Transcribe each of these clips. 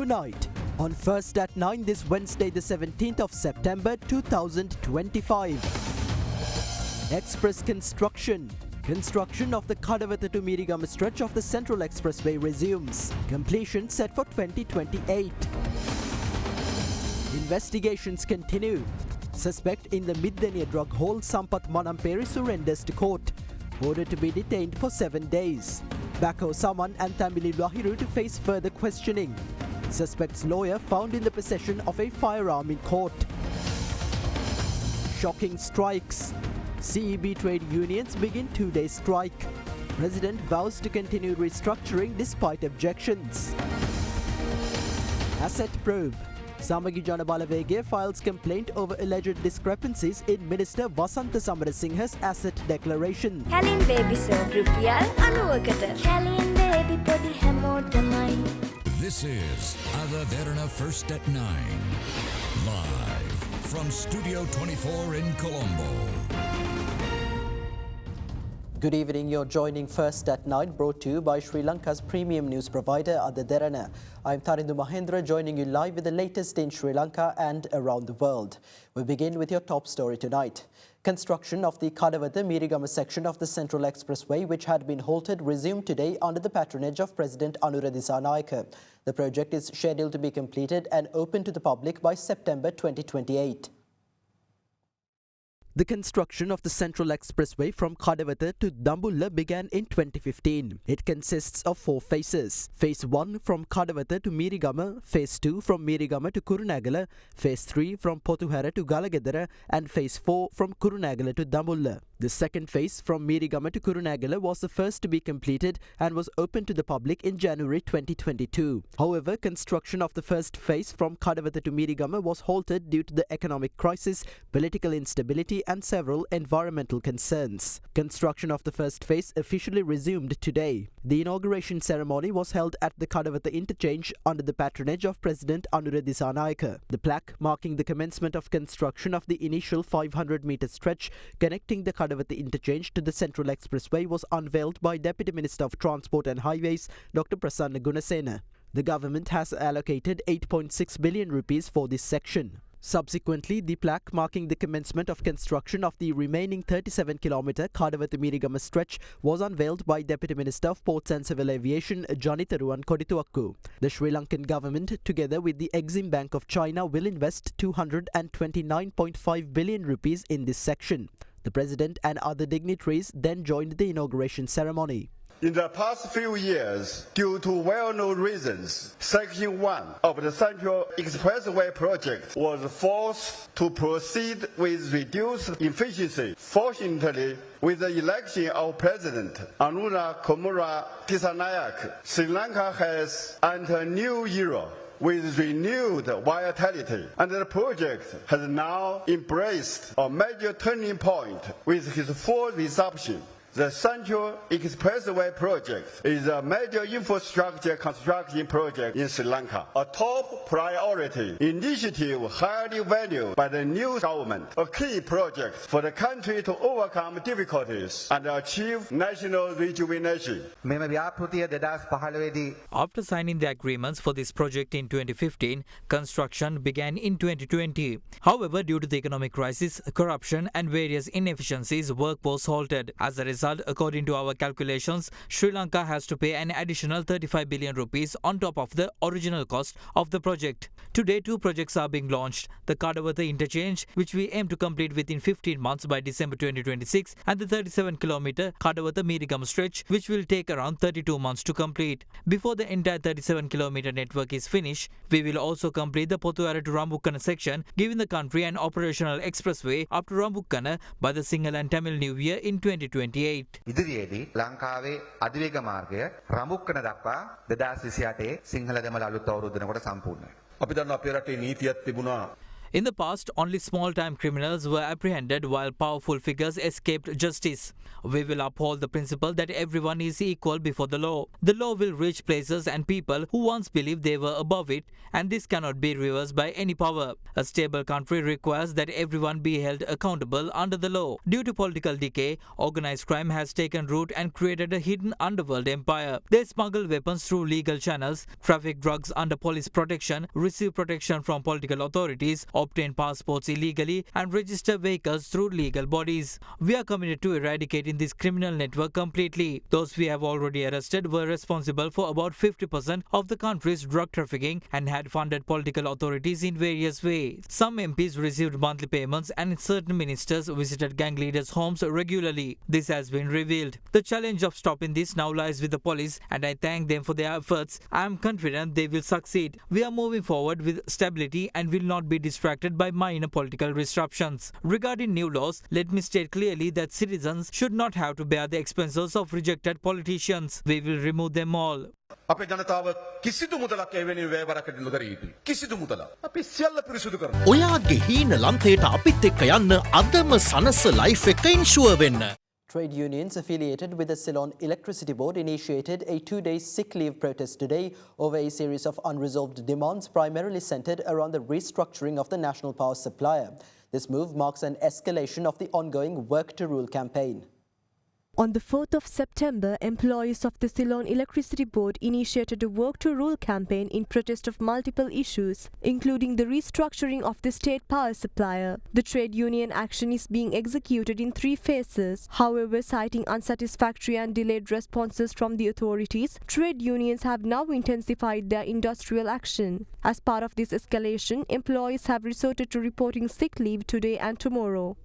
tonight on First at 9 this Wednesday the 17th of September 2025. Express construction. Construction of the Kadawatha to Mirigama stretch of the Central Expressway resumes. Completion set for 2028. Investigations continue. Suspect in the Middenia drug haul Sampath Manamperi surrenders to court. Ordered to be detained for 7 days. Bako Saman and Thamili Lahiru to face further questioning. Suspect's lawyer found in the possession of a firearm in court. Shocking strikes. CEB trade unions begin 2-day strike. President vows to continue restructuring despite objections. Asset probe. Samagi Jana Balavege files complaint over alleged discrepancies in Minister Vasantha Samarasinghe's asset declaration. Kalin baby soap rupial 90කට. Kalin baby podi හැමෝටමයි. This is Derana First at 9. Live from Studio 24 in Colombo. Good evening, you're joining First at 9, brought to you by Sri Lanka's premium news provider, Derana. I'm Tarindu Mahendra, joining you live with the latest in Sri Lanka and around the world. We begin with your top story tonight. Construction of the Kadawatha Mirigama section of the Central Expressway, which had been halted, resumed today under the patronage of President Anura Dissanayake. The project is scheduled to be completed and open to the public by September 2028. The construction of the Central Expressway from Kadawatha to Dambulla began in 2015. It consists of 4 phases. Phase 1 from Kadawatha to Mirigama, Phase 2 from Mirigama to Kurunagala, Phase 3 from Pothuhara to Galagedara, and Phase 4 from Kurunagala to Dambulla. The second phase from Mirigama to Kurunagala was the first to be completed and was opened to the public in January 2022. However, construction of the first phase from Kadawatha to Mirigama was halted due to the economic crisis, political instability and several environmental concerns. Construction of the first phase officially resumed today. The inauguration ceremony was held at the Kadawatha interchange under the patronage of President Anura Dissanayake. The plaque marking the commencement of construction of the initial 500-meter stretch connecting the Kadawatha interchange to the Central Expressway was unveiled by Deputy Minister of Transport and Highways, Dr. Prasanna Gunasena. The government has allocated 8.6 billion rupees for this section. Subsequently, the plaque marking the commencement of construction of the remaining 37-kilometer Kadawatha Mirigama stretch was unveiled by Deputy Minister of Ports and Civil Aviation Janitharuwan Kodituakku. The Sri Lankan government, together with the Exim Bank of China, will invest 229.5 billion rupees in this section. The President and other dignitaries then joined the inauguration ceremony. In the past few years, due to well-known reasons, Section 1 of the Central Expressway project was forced to proceed with reduced efficiency. Fortunately, with the election of President Anura Kumara Dissanayake, Sri Lanka has entered a new era with renewed vitality, and the project has now embraced a major turning point with its full resumption. The Central Expressway project is a major infrastructure construction project in Sri Lanka, a top priority initiative highly valued by the new government, a key project for the country to overcome difficulties and achieve national rejuvenation. After signing the agreements for this project in 2015, construction began in 2020. However, due to the economic crisis, corruption and various inefficiencies, work was halted. As a result, according to our calculations, Sri Lanka has to pay an additional 35 billion rupees on top of the original cost of the project. Today, 2 projects are being launched: the Kadawatha interchange, which we aim to complete within 15 months by December 2026, and the 37-kilometer Kadawatha Mirigama stretch, which will take around 32 months to complete. Before the entire 37-kilometer network is finished, we will also complete the Pothuhara to Rambukkana section, giving the country an operational expressway up to Rambukkana by the Sinhala and Tamil New Year in 2028. ඉදිරියේදී ලංකාවේ අධිවේග මාර්ගය රඹුක්කන දක්වා 2028 සිංහල දෙමළ අලුත් අවුරුද්ද වෙනකොට සම්පූර්ණ වෙනවා. අපි දන්නවා අපේ රටේ නීතියක් තිබුණා. In the past, only small-time criminals were apprehended while powerful figures escaped justice. We will uphold the principle that everyone is equal before the law. The law will reach places and people who once believed they were above it, and this cannot be reversed by any power. A stable country requires that everyone be held accountable under the law. Due to political decay, organized crime has taken root and created a hidden underworld empire. They smuggle weapons through legal channels, traffic drugs under police protection, receive protection from political authorities, obtain passports illegally, and register vehicles through legal bodies. We are committed to eradicating this criminal network completely. Those we have already arrested were responsible for about 50% of the country's drug trafficking and had funded political authorities in various ways. Some MPs received monthly payments and certain ministers visited gang leaders' homes regularly. This has been revealed. The challenge of stopping this now lies with the police, and I thank them for their efforts. I am confident they will succeed. We are moving forward with stability and will not be distracted by minor political disruptions. Regarding new laws, let me state clearly that citizens should not have to bear the expenses of rejected politicians. We will remove them all. අපේ ජනතාව කිසිදු මුදලක් ඒ වෙනුවෙන් වැයබරකට නොදරිය යුතුයි. කිසිදු මුදලක්. අපි සියල්ල පිරිසුදු කරමු. ඔයාගේ හීන ලන්තේට අපිත් එක්ක යන්න අදම සනස ලයිෆ් එක ඉන්ෂුවර් වෙන්න. Trade unions affiliated with the Ceylon Electricity Board initiated a 2-day sick leave protest today over a series of unresolved demands primarily centered around the restructuring of the national power supplier. This move marks an escalation of the ongoing Work to Rule campaign. On the 4th of September, employees of the Ceylon Electricity Board initiated a Work to Rule campaign in protest of multiple issues, including the restructuring of the state power supplier. The trade union action is being executed in 3 phases. However, citing unsatisfactory and delayed responses from the authorities, trade unions have now intensified their industrial action. As part of this escalation, employees have resorted to reporting sick leave today and tomorrow.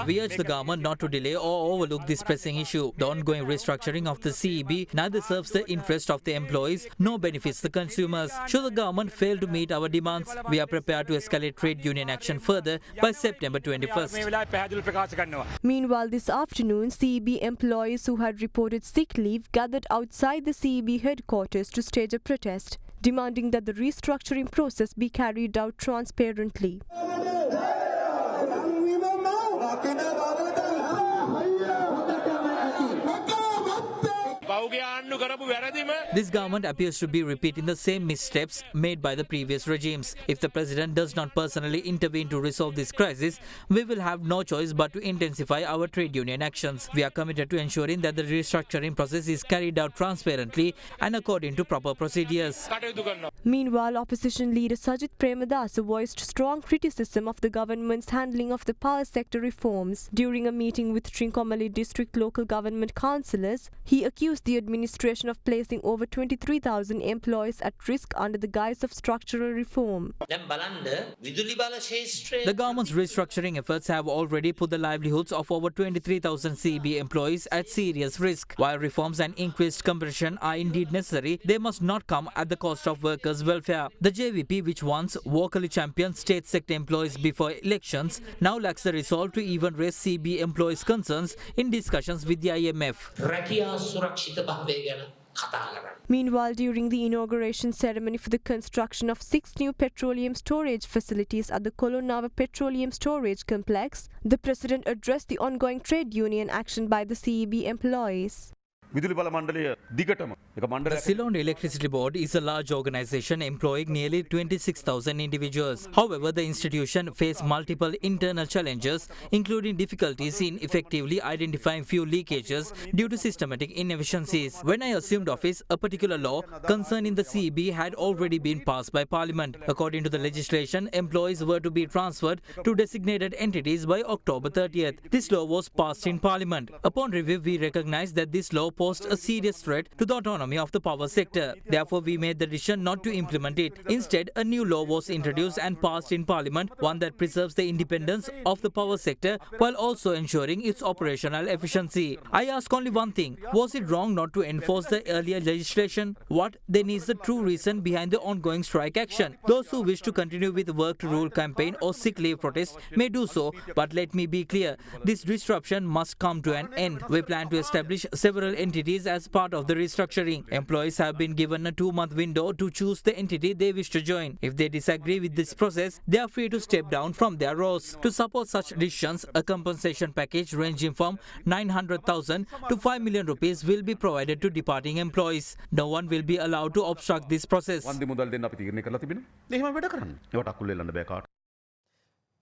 We urge the government not to delay or overlook this pressing issue. The ongoing restructuring of the CEB neither serves the interest of the employees nor benefits the consumers. Should the government fail to meet our demands, we are prepared to escalate trade union action further by September 21st. Meanwhile, this afternoon, CEB employees who had reported sick leave gathered outside the CEB headquarters to stage a protest, demanding that the restructuring process be carried out transparently. This government appears to be repeating the same missteps made by the previous regimes. If the president does not personally intervene to resolve this crisis, we will have no choice but to intensify our trade union actions. We are committed to ensuring that the restructuring process is carried out transparently and according to proper procedures. Meanwhile, opposition leader Sajith Premadasa voiced strong criticism of the government's handling of the power sector reforms. During a meeting with Trincomalee District Local Government Councillors, he accused the administration of placing over 23,000 employees at risk under the guise of structural reform. The government's restructuring efforts have already put the livelihoods of over 23,000 CEB employees at serious risk. While reforms and increased competition are indeed necessary, they must not come at the cost of workers' welfare. The JVP, which once vocally championed state sector employees before elections, now lacks the resolve to even raise CEB employees' concerns in discussions with the IMF. Meanwhile, during the inauguration ceremony for the construction of 6 new petroleum storage facilities at the Kolonava Petroleum Storage Complex, the President addressed the ongoing trade union action by the CEB employees. The Ceylon Electricity Board is a large organization employing nearly 26,000 individuals. However, the institution faced multiple internal challenges, including difficulties in effectively identifying fuel leakages due to systematic inefficiencies. When I assumed office, a particular law concerning the CEB had already been passed by Parliament. According to the legislation, employees were to be transferred to designated entities by October 30th. This law was passed in Parliament. Upon review, we recognized that this law posed a serious threat to the autonomy of the power sector. Therefore, we made the decision not to implement it. Instead, a new law was introduced and passed in Parliament, one that preserves the independence of the power sector while also ensuring its operational efficiency. I ask only one thing: was it wrong not to enforce the earlier legislation? What then is the true reason behind the ongoing strike action? Those who wish to continue with the Work to Rule campaign or sick leave protest may do so, but let me be clear: this disruption must come to an end. We plan to establish several entities as part of the restructuring. Employees have been given a 2-month window to choose the entity they wish to join. If they disagree with this process, they are free to step down from their roles. To support such decisions, a compensation package ranging from 900,000 to 5 million rupees will be provided to departing employees. No one will be allowed to obstruct this process.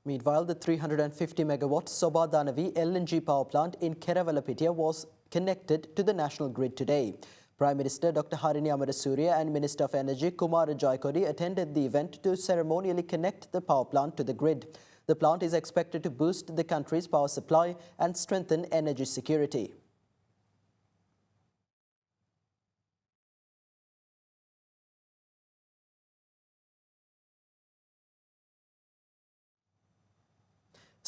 Meanwhile, the 350 megawatt Sobadanavi LNG power plant in Kerawalapitiya was connected to the national grid today. Prime Minister Dr. Harini Amarasuriya and Minister of Energy Kumara Jayakodi attended the event to ceremonially connect the power plant to the grid. The plant is expected to boost the country's power supply and strengthen energy security.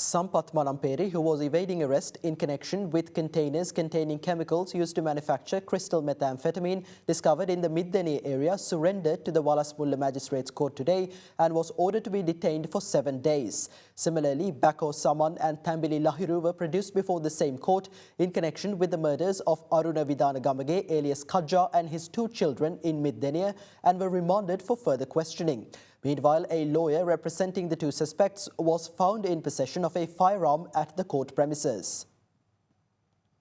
Sampath Manamperi, who was evading arrest in connection with containers containing chemicals used to manufacture crystal methamphetamine discovered in the Middeni area, surrendered to the Walasmulla Magistrates Court today and was ordered to be detained for 7 days. Similarly, Bako Saman and Thambili Lahiru were produced before the same court in connection with the murders of Aruna Vidana Gamage alias Kajja and his 2 children in Middenia and were remanded for further questioning. Meanwhile, a lawyer representing the 2 suspects was found in possession of a firearm at the court premises.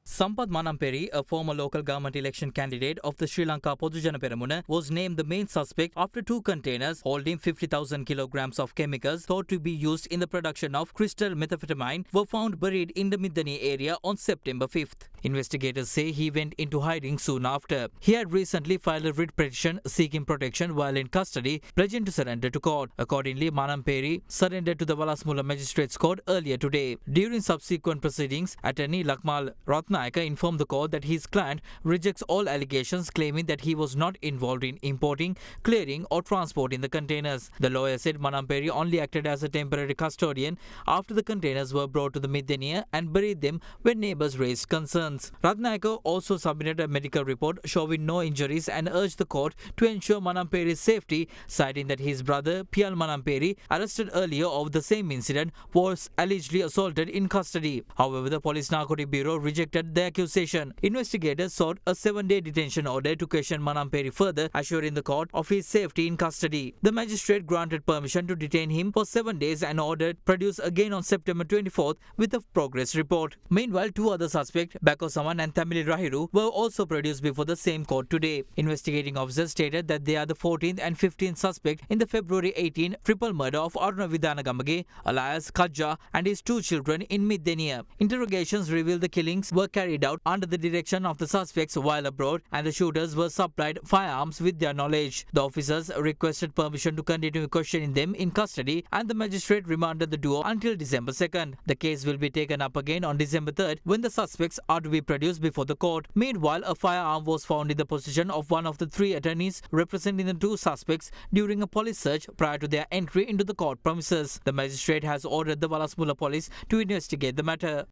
Sampath Manamperi, a former local government election candidate of the Sri Lanka Podujana Peramuna, was named the main suspect after 2 containers holding 50,000 kilograms of chemicals thought to be used in the production of crystal methamphetamine were found buried in the Middeni area on September 5th. Investigators say he went into hiding soon after. He had recently filed a writ petition seeking protection while in custody, pledging to surrender to court. Accordingly, Manamperi surrendered to the Walasmulla Magistrates Court earlier today. During subsequent proceedings, attorney Lakmal Ratnayaka informed the court that his client rejects all allegations, claiming that he was not involved in importing, clearing or transporting the containers. The lawyer said Manamperi only acted as a temporary custodian after the containers were brought to the Middenia and buried them when neighbours raised concerns. Ratnayaka also submitted a medical report showing no injuries and urged the court to ensure Manamperi's safety, citing that his brother Pial Manamperi, arrested earlier of the same incident, was allegedly assaulted in custody. However, the Police Narcotic Bureau rejected the accusation. Investigators sought a 7-day detention order to question Manamperi further, assuring the court of his safety in custody. The magistrate granted permission to detain him for 7 days and ordered produced again on September 24th with a progress report. Meanwhile, 2 other suspects, Bako Saman and Thambili Lahiru, were also produced before the same court today. Investigating officers stated that they are the 14th and 15th suspect in the February 18 triple murder of Aruna Vidana Gamage, alias Kajja, and his 2 children in Middenia. Interrogations revealed the killings were carried out under the direction of the suspects while abroad, and the shooters were supplied firearms with their knowledge. The officers requested permission to continue questioning them in custody, and the magistrate remanded the duo until December 2nd. The case will be taken up again on December 3rd when the suspects are to be produced before the court. Meanwhile, a firearm was found in the possession of one of the 3 attorneys representing the 2 suspects during a police search prior to their entry into the court premises. The magistrate has ordered the Walasmulla police to investigate the matter.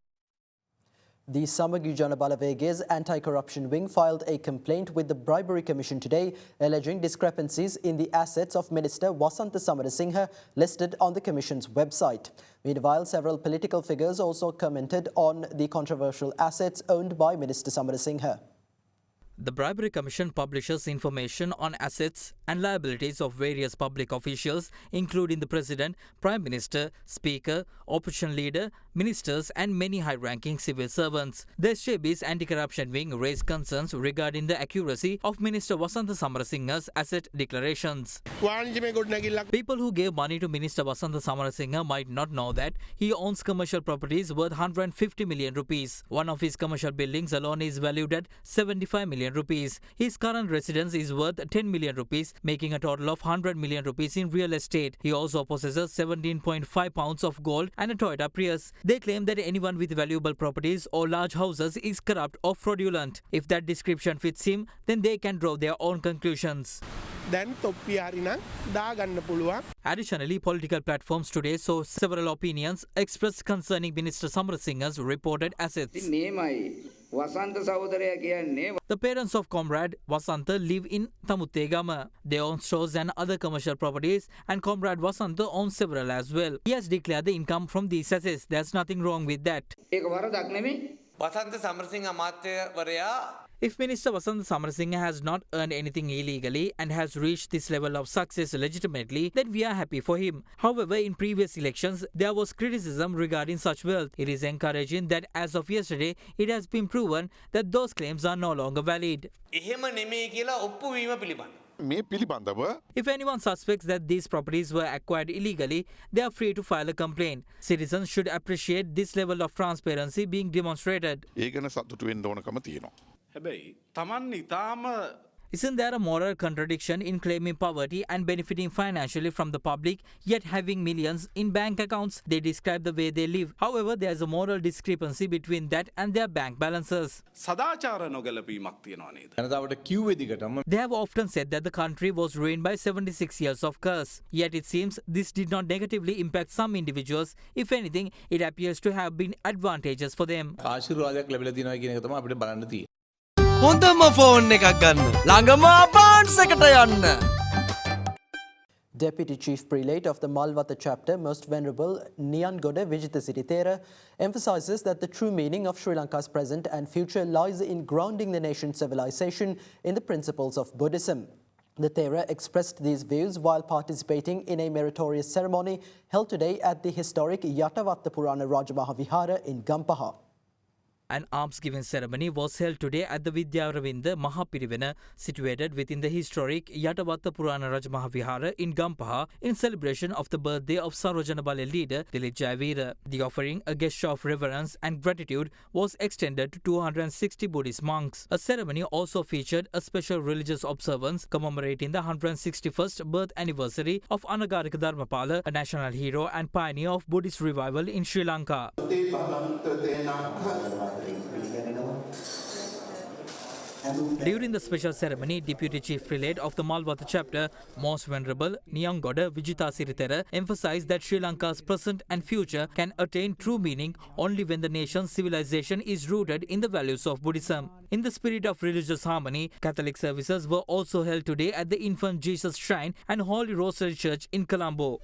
The Samagi Jana Balavege's anti-corruption wing filed a complaint with the Bribery Commission today, alleging discrepancies in the assets of Minister Wasantha Samarasinghe listed on the Commission's website. Meanwhile, several political figures also commented on the controversial assets owned by Minister Samarasinghe. The Bribery Commission publishes information on assets and liabilities of various public officials, including the President, Prime Minister, Speaker, Opposition Leader, Ministers and many high-ranking civil servants. The SJB's anti-corruption wing raised concerns regarding the accuracy of Minister Wasantha Samarasinghe's asset declarations. People who gave money to Minister Wasantha Samarasinghe might not know that he owns commercial properties worth 150 million rupees. One of his commercial buildings alone is valued at 75 million rupees. His current residence is worth 10 million rupees, making a total of 100 million rupees in real estate. He also possesses 17.5 pounds of gold and a Toyota Prius. They claim that anyone with valuable properties or large houses is corrupt or fraudulent. If that description fits him, then they can draw their own conclusions. Additionally, political platforms today saw several opinions expressed concerning Minister Samarasinghe's reported assets. The parents of Comrade Wasantha live in Tamutegama. They own stores and other commercial properties, and Comrade Wasantha owns several as well. He has declared the income from these assets. There's nothing wrong with that. If Minister Vasant Samarasinghe has not earned anything illegally and has reached this level of success legitimately, then we are happy for him. However, in previous elections, there was criticism regarding such wealth. It is encouraging that as of yesterday, it has been proven that those claims are no longer valid. If anyone suspects that these properties were acquired illegally, they are free to file a complaint. Citizens should appreciate this level of transparency being demonstrated. Isn't there a moral contradiction in claiming poverty and benefiting financially from the public, yet having millions in bank accounts? They describe the way they live. However, there is a moral discrepancy between that and their bank balances. They have often said that the country was ruined by 76 years of curse. Yet it seems this did not negatively impact some individuals. If anything, it appears to have been advantageous for them. හොඳම phone එකක් ගන්න. ළඟම අපාන්ස් එකට යන්න. Deputy Chief Prelate of the Malwata chapter, Most Venerable Niyangoda Vijitasiritera, emphasizes that the true meaning of Sri Lanka's present and future lies in grounding the nation's civilization in the principles of Buddhism. The Thera expressed these views while participating in a meritorious ceremony held today at the historic Yatavatta Purana Rajamaha Vihara in Gampaha. An alms-giving ceremony was held today at the Vidyaravinda Mahapirivena, situated within the historic Yatavatta Purana Rajamaha Vihara in Gampaha, in celebration of the birthday of Sarvajanabale leader Dilip Jayavira. The offering, a gesture of reverence and gratitude, was extended to 260 Buddhist monks. A ceremony also featured a special religious observance commemorating the 161st birth anniversary of Anagarika Dharmapala, a national hero and pioneer of Buddhist revival in Sri Lanka. During the special ceremony, Deputy Chief Prelate of the Malwata chapter, Most Venerable Niyangoda Vijitasiritera, emphasized that Sri Lanka's present and future can attain true meaning only when the nation's civilization is rooted in the values of Buddhism. In the spirit of religious harmony, Catholic services were also held today at the Infant Jesus Shrine and Holy Rosary Church in Colombo.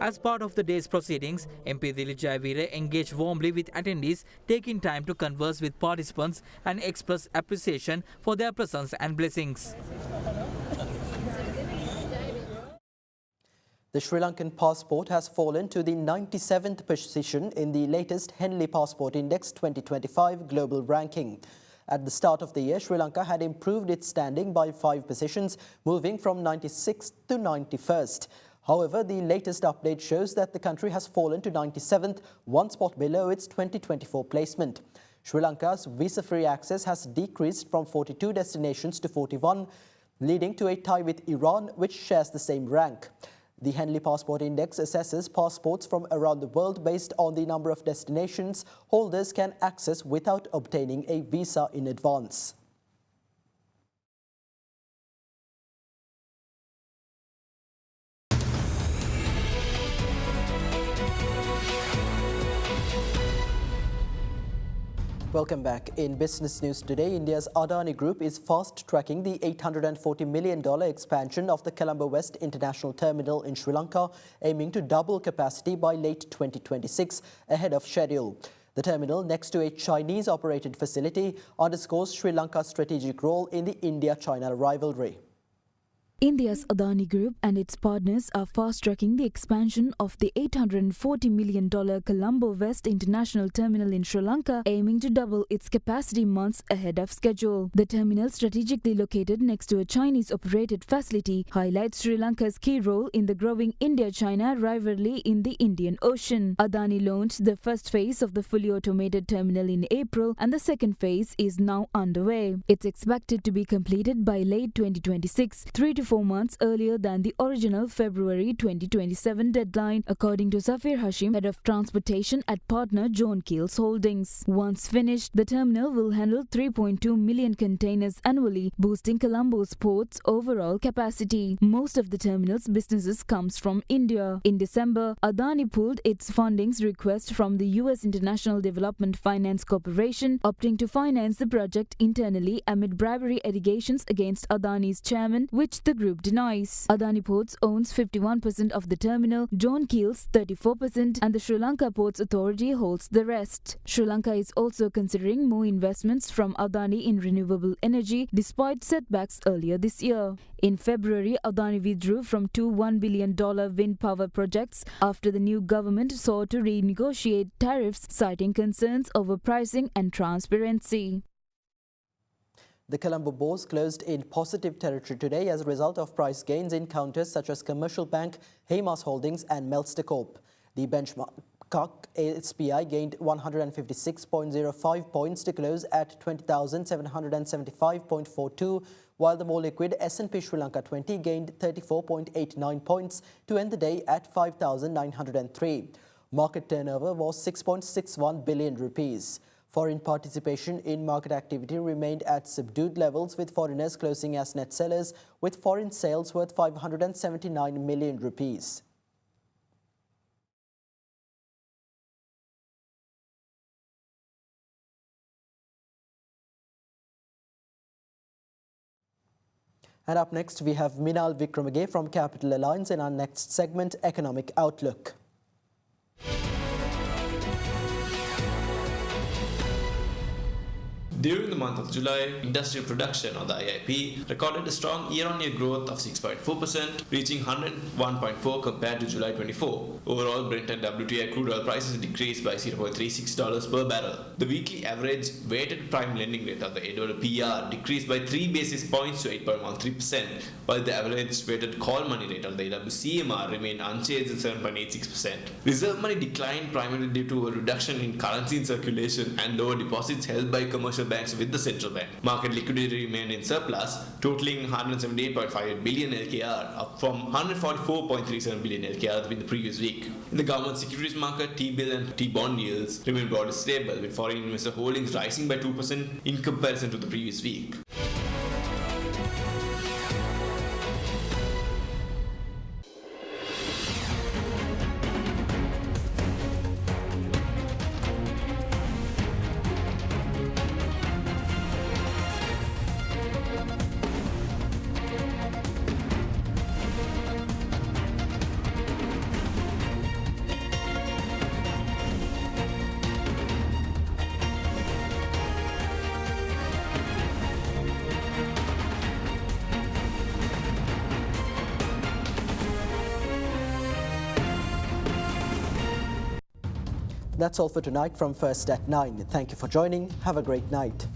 As part of the day's proceedings, MP Dilip Jayavira engaged warmly with attendees, taking time to converse with participants and express appreciation for their presence and blessings. The Sri Lankan passport has fallen to the 97th position in the latest Henley Passport Index 2025 global ranking. At the start of the year, Sri Lanka had improved its standing by 5 positions, moving from 96th to 91st. However, the latest update shows that the country has fallen to 97th, 1 spot below its 2024 placement. Sri Lanka's visa-free access has decreased from 42 destinations to 41, leading to a tie with Iran, which shares the same rank. The Henley Passport Index assesses passports from around the world based on the number of destinations holders can access without obtaining a visa in advance. Welcome back. In business news today, India's Adani Group is fast-tracking the $840 million expansion of the Colombo West International Terminal in Sri Lanka, aiming to double capacity by late 2026, ahead of schedule. The terminal, next to a Chinese-operated facility, underscores Sri Lanka's strategic role in the India-China rivalry. India's Adani Group and its partners are fast-tracking the expansion of the $840 million Colombo West International Terminal in Sri Lanka, aiming to double its capacity months ahead of schedule. The terminal, strategically located next to a Chinese-operated facility, highlights Sri Lanka's key role in the growing India-China rivalry in the Indian Ocean. Adani launched the first phase of the fully automated terminal in April, and the second phase is now underway. It's expected to be completed by late 2026, 3 to 24 months earlier than the original February 2027 deadline, according to Safir Hashim, head of transportation at partner John Keel's Holdings. Once finished, the terminal will handle 3.2 million containers annually, boosting Colombo's port's overall capacity. Most of the terminal's businesses comes from India. In December, Adani pulled its funding's request from the US International Development Finance Corporation, opting to finance the project internally amid bribery allegations against Adani's chairman, which the group denies. Adani Ports owns 51% of the terminal, John Keel's 34%, and the Sri Lanka Ports Authority holds the rest. Sri Lanka is also considering more investments from Adani in renewable energy, despite setbacks earlier this year. In February, Adani withdrew from two $1 billion wind power projects after the new government sought to renegotiate tariffs, citing concerns over pricing and transparency. The Colombo Bourse closed in positive territory today as a result of price gains in counters such as Commercial Bank, Haymas Holdings and Melster Corp. The benchmark SPI gained 156.05 points to close at 20,775.42, while the more liquid S&P Sri Lanka 20 gained 34.89 points to end the day at 5,903. Market turnover was 6.61 billion rupees. Foreign participation in market activity remained at subdued levels, with foreigners closing as net sellers, with foreign sales worth 579 million rupees. And up next, we have Minal Wickremege from Capital Alliance in our next segment, Economic Outlook. During the month of July, industrial production, or the IIP, recorded a strong year-on-year growth of 6.4%, reaching 101.4 compared to July 24. Overall, Brent and WTI crude oil prices decreased by $0.36 per barrel. The weekly average weighted prime lending rate, or the AWPR, decreased by 3 basis points to 8.13%, while the average weighted call money rate, or the AWCMR, remained unchanged at 7.86%. Reserve money declined primarily due to a reduction in currency in circulation and lower deposits held by commercial banks with the central bank. Market liquidity remained in surplus, totaling 178.58 billion LKR, up from 144.37 billion LKR in the previous week. In the government securities market, T-bill and T-bond yields remained broadly stable, with foreign investor holdings rising by 2% in comparison to the previous week. That's all for tonight from First at 9. Thank you for joining. Have a great night.